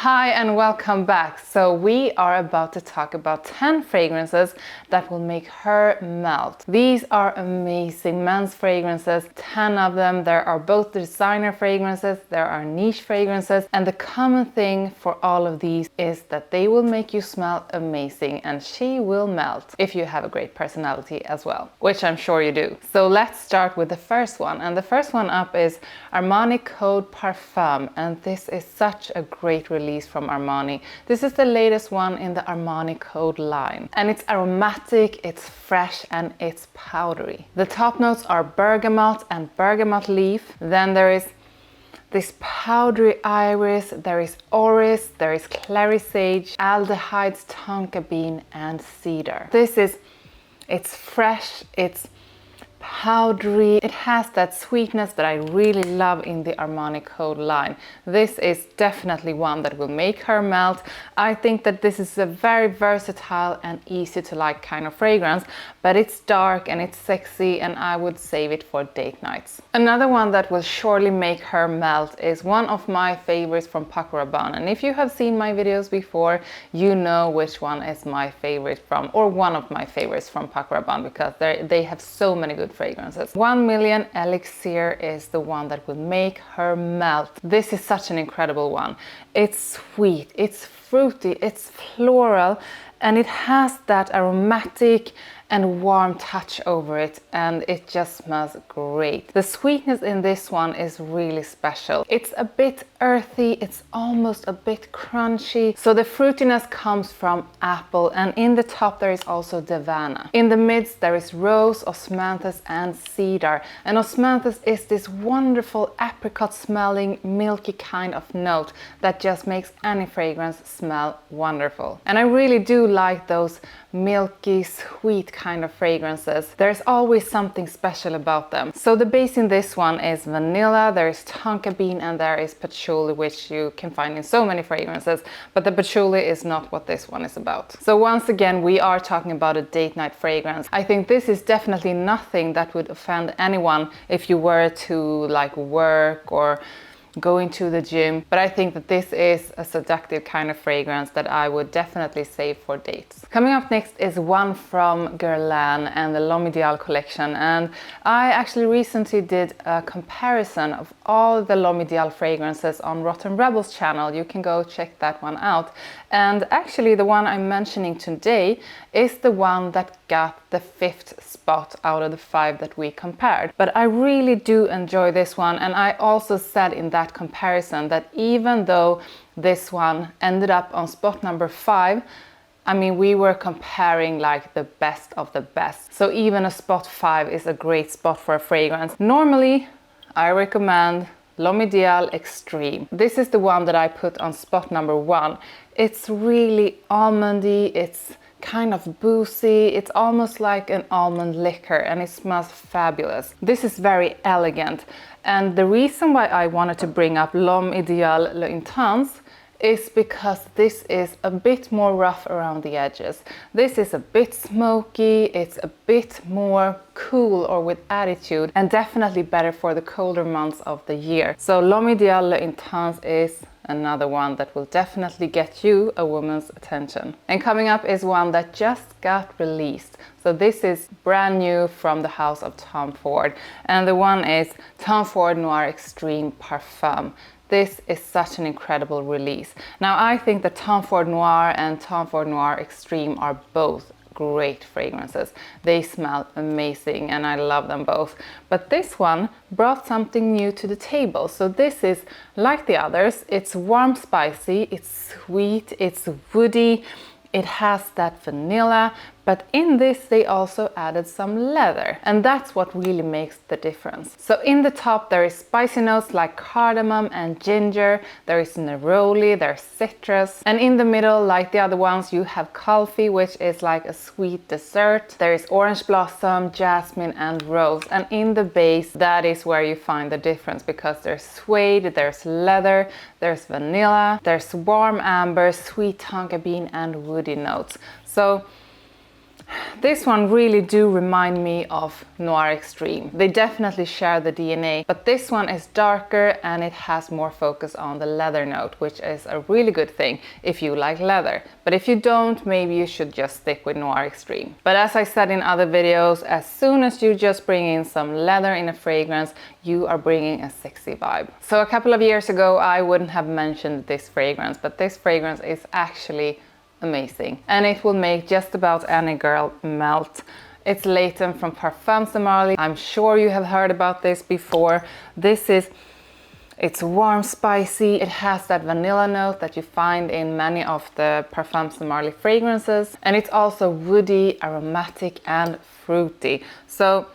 Hi and welcome back. So we are about to talk about 10 fragrances that will make her melt. These are amazing men's fragrances, 10 of them. There are both designer fragrances, there are niche fragrances, and the common thing for all of these is that they will make you smell amazing and she will melt if you have a great personality as well, which I'm sure you do. So let's start with the first one, and the first one up is Armani Code Parfum, and this is such a great release from Armani. This is the latest one in the Armani Code line, and it's aromatic, it's fresh, and it's powdery. The top notes are bergamot and bergamot leaf. Then there is this powdery iris, there is orris, there is clary sage, aldehydes, tonka bean, and cedar. It's fresh, it's powdery. It has that sweetness that I really love in the Armani Code line. This is definitely one that will make her melt. I think that this is a very versatile and easy to like kind of fragrance, but it's dark and it's sexy, and I would save it for date nights. Another one that will surely make her melt is one of my favorites from PACO RABANNE, and if you have seen my videos before, you know which one is my favorite from, or one of my favorites from PACO RABANNE, because they have so many good fragrances. 1 Million ELIXIR is the one that will make her melt. This is such an incredible one. It's sweet, it's fruity, it's floral, and it has that aromatic and warm touch over it, and it just smells great. The sweetness in this one is really special. It's a bit earthy, it's almost a bit crunchy. So the fruitiness comes from apple, and in the top there is also davana. In the midst there is rose, osmanthus, and cedar. And osmanthus is this wonderful apricot smelling milky kind of note that just makes any fragrance smell wonderful. And I really do like those milky, sweet kind of fragrances. There's always something special about them. So the base in this one is vanilla, there is tonka bean, and there is patchouli, which you can find in so many fragrances, but the patchouli is not what this one is about. So once again, we are talking about a date night fragrance. I think this is definitely nothing that would offend anyone if you were to like work or going to the gym, but I think that this is a seductive kind of fragrance that I would definitely save for dates. Coming up next is one from Guerlain and the L'Homme Ideal collection, and I actually recently did a comparison of all the L'Homme Ideal fragrances on Rotten Rebels channel. You can go check that one out, and actually the one I'm mentioning today is the one that got the 5th spot out of the 5 that we compared. But I really do enjoy this one, and I also said in that comparison that even though this one ended up on spot number 5, I mean, we were comparing like the best of the best. So even a spot 5 is a great spot for a fragrance. Normally, I recommend L'Homme Ideal Extreme. This is the one that I put on spot number 1. It's really almondy, it's kind of boozy, it's almost like an almond liquor, and it smells fabulous. This is very elegant, and the reason why I wanted to bring up L'Homme Ideal L'Intense is because this is a bit more rough around the edges. This is a bit smoky, it's a bit more cool or with attitude, and definitely better for the colder months of the year. So L'Homme Ideal L'Intense is another one that will definitely get you a woman's attention. And coming up is one that just got released. So this is brand new from the house of Tom Ford, and the one is Tom Ford Noir Extreme Parfum. This is such an incredible release. Now I think that Tom Ford Noir and Tom Ford Noir Extreme are both great fragrances. They smell amazing and I love them both. But this one brought something new to the table. So this is like the others. It's warm, spicy, it's sweet, it's woody, it has that vanilla, but in this they also added some leather, and that's what really makes the difference. So in the top there is spicy notes like cardamom and ginger, there is neroli, there's citrus, and in the middle, like the other ones, you have coffee, which is like a sweet dessert. There is orange blossom, jasmine, and rose, and in the base, that is where you find the difference, because there's suede, there's leather, there's vanilla, there's warm amber, sweet tonka bean, and woody notes. So This one really do remind me of Noir Extreme. They definitely share the DNA, but this one is darker and it has more focus on the leather note, which is a really good thing if you like leather. But if you don't, maybe you should just stick with Noir Extreme. But as I said in other videos, as soon as you just bring in some leather in a fragrance, you are bringing a sexy vibe. So a couple of years ago, I wouldn't have mentioned this fragrance, but this fragrance is actually amazing, and it will make just about any girl melt. It's Latent from PARFUM. I'm sure you have heard about this before. It's warm, spicy. It has that vanilla note that you find in many of the PARFUM fragrances, and it's also woody, aromatic and fruity. So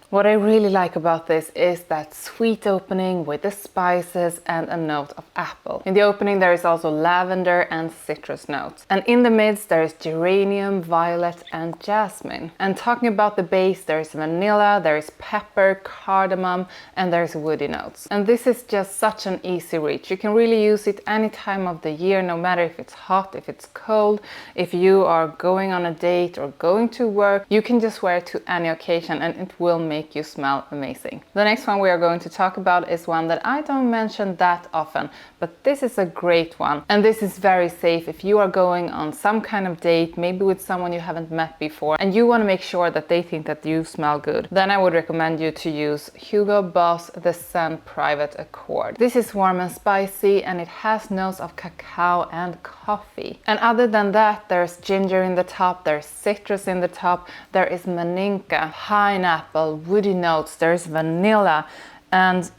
what I really like about this is that sweet opening with the spices and a note of apple. In the opening there is also lavender and citrus notes. And in the midst there is geranium, violet and jasmine. And talking about the base, there is vanilla, there is pepper, cardamom and there's woody notes. And this is just such an easy reach. You can really use it any time of the year, no matter if it's hot, if it's cold, if you are going on a date or going to work, you can just wear it to any occasion and it will make you smell amazing. The next one we are going to talk about is one that I don't mention that often, but this is a great one. And this is very safe if you are going on some kind of date, maybe with someone you haven't met before, and you want to make sure that they think that you smell good. Then I would recommend you to use Hugo Boss The Scent Private Accord. This is warm and spicy and it has notes of cacao and coffee. And other than that, there's ginger in the top, there's citrus in the top, there is maninka, pineapple, woody notes, there's vanilla, and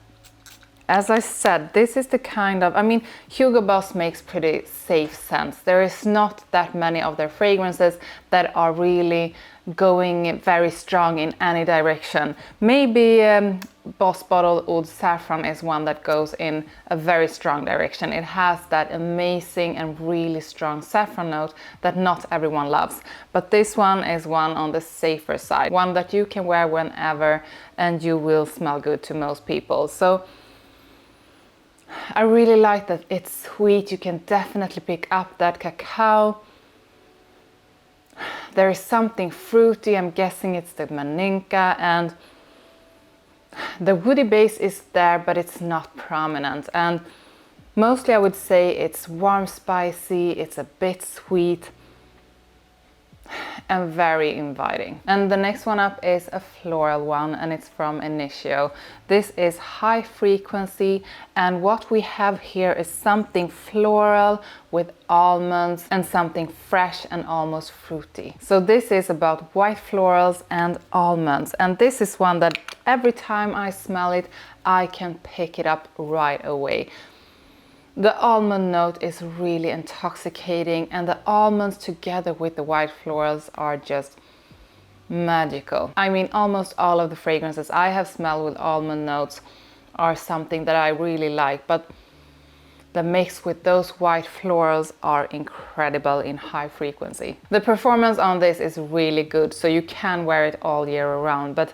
as I said, this is the kind of, Hugo Boss makes pretty safe scents. There is not that many of their fragrances that are really going very strong in any direction. Maybe Boss Bottled Oud Saffron is one that goes in a very strong direction. It has that amazing and really strong saffron note that not everyone loves. But this one is one on the safer side, one that you can wear whenever and you will smell good to most people. So I really like that it's sweet. You can definitely pick up that cacao. There is something fruity, I'm guessing it's the maninka, and the woody base is there, but it's not prominent. And mostly I would say it's warm, spicy, it's a bit sweet and very inviting. And the next one up is a floral one, and it's from INITIO. This is high frequency, and what we have here is something floral with almonds and something fresh and almost fruity. So this is about white florals and almonds, and this is one that every time I smell it, I can pick it up right away. The almond note is really intoxicating, and the almonds together with the white florals are just magical. Almost all of the fragrances I have smelled with almond notes are something that I really like, but the mix with those white florals are incredible in high frequency. The performance on this is really good, so you can wear it all year around, but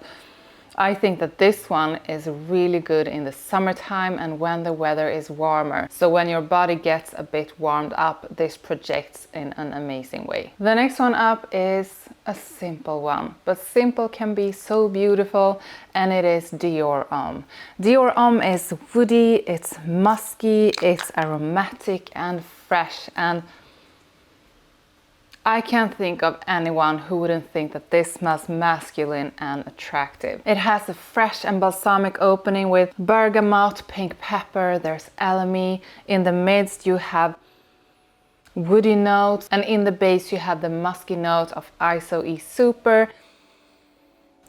I think that this one is really good in the summertime and when the weather is warmer. So when your body gets a bit warmed up, this projects in an amazing way. The next one up is a simple one, but simple can be so beautiful, and it is Dior Homme. Dior Homme is woody, it's musky, it's aromatic and fresh, and I can't think of anyone who wouldn't think that this smells masculine and attractive. It has a fresh and balsamic opening with bergamot, pink pepper, there's elemi. In the midst you have woody notes, and in the base you have the musky note of ISO E Super.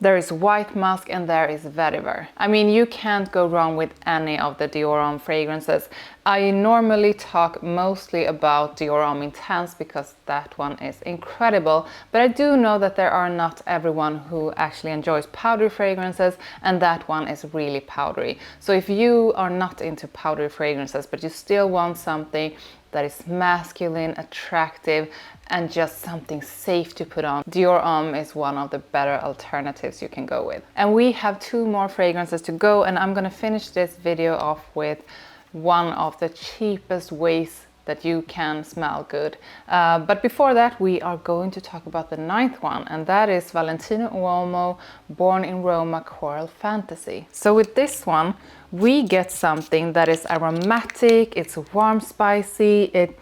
There is white musk and there is vetiver. You can't go wrong with any of the Dior Homme fragrances. I normally talk mostly about Dior Homme Intense because that one is incredible, but I do know that there are not everyone who actually enjoys powdery fragrances, and that one is really powdery. So if you are not into powdery fragrances, but you still want something that is masculine, attractive, and just something safe to put on, Dior Homme is one of the better alternatives you can go with. And we have 2 more fragrances to go, and I'm gonna finish this video off with one of the cheapest ways that you can smell good. But before that, we are going to talk about the 9th one, and that is Valentino UOMO Born in Roma Coral Fantasy. So with this one, we get something that is aromatic, it's warm, spicy, it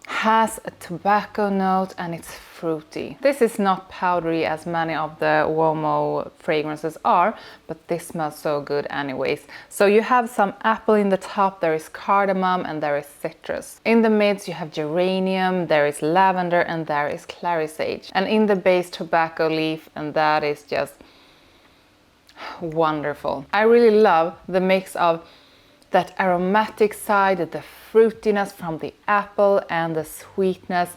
has a tobacco note, and it's fruity. This is not powdery as many of the UOMO fragrances are, but this smells so good anyways. So you have some apple in the top, there is cardamom, and there is citrus. In the mids you have geranium, there is lavender, and there is clary sage. And in the base, tobacco leaf, and that is just wonderful. I really love the mix of that aromatic side, the fruitiness from the apple, and the sweetness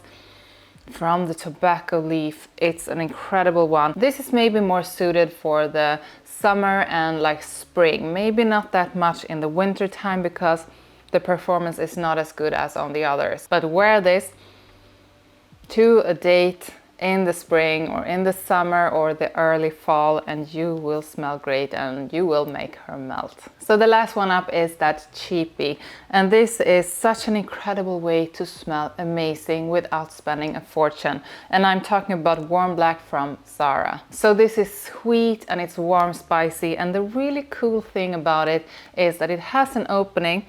from the tobacco leaf. It's an incredible one. This is maybe more suited for the summer and like spring, maybe not that much in the winter time because the performance is not as good as on the others. But wear this to a date in the spring or in the summer or the early fall, and you will smell great and you will make her melt. So the last one up is that cheapie, and this is such an incredible way to smell amazing without spending a fortune. And I'm talking about Warm Black from ZARA. So this is sweet and it's warm, spicy, and the really cool thing about it is that it has an opening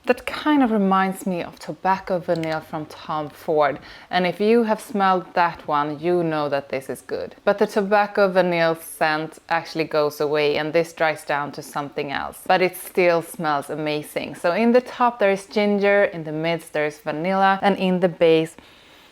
that kind of reminds me of Tobacco Vanille from Tom Ford. And if you have smelled that one, you know that this is good. But the Tobacco Vanille scent actually goes away and this dries down to something else. But it still smells amazing. So in the top there is ginger, in the mids there is vanilla, and in the base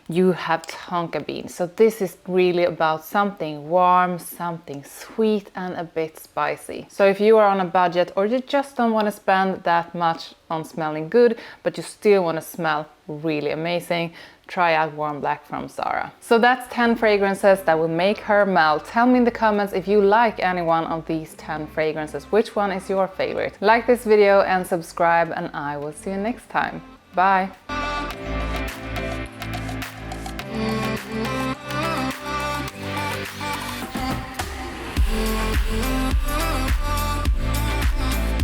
you have tonka bean. So this is really about something warm, something sweet, and a bit spicy. So if you are on a budget or you just don't want to spend that much on smelling good, but you still want to smell really amazing, try out Warm Black from ZARA. So that's 10 fragrances that will make her melt. Tell me in the comments if you like any one of these 10 fragrances. Which one is your favorite? Like this video and subscribe, and I will see you next time. Bye!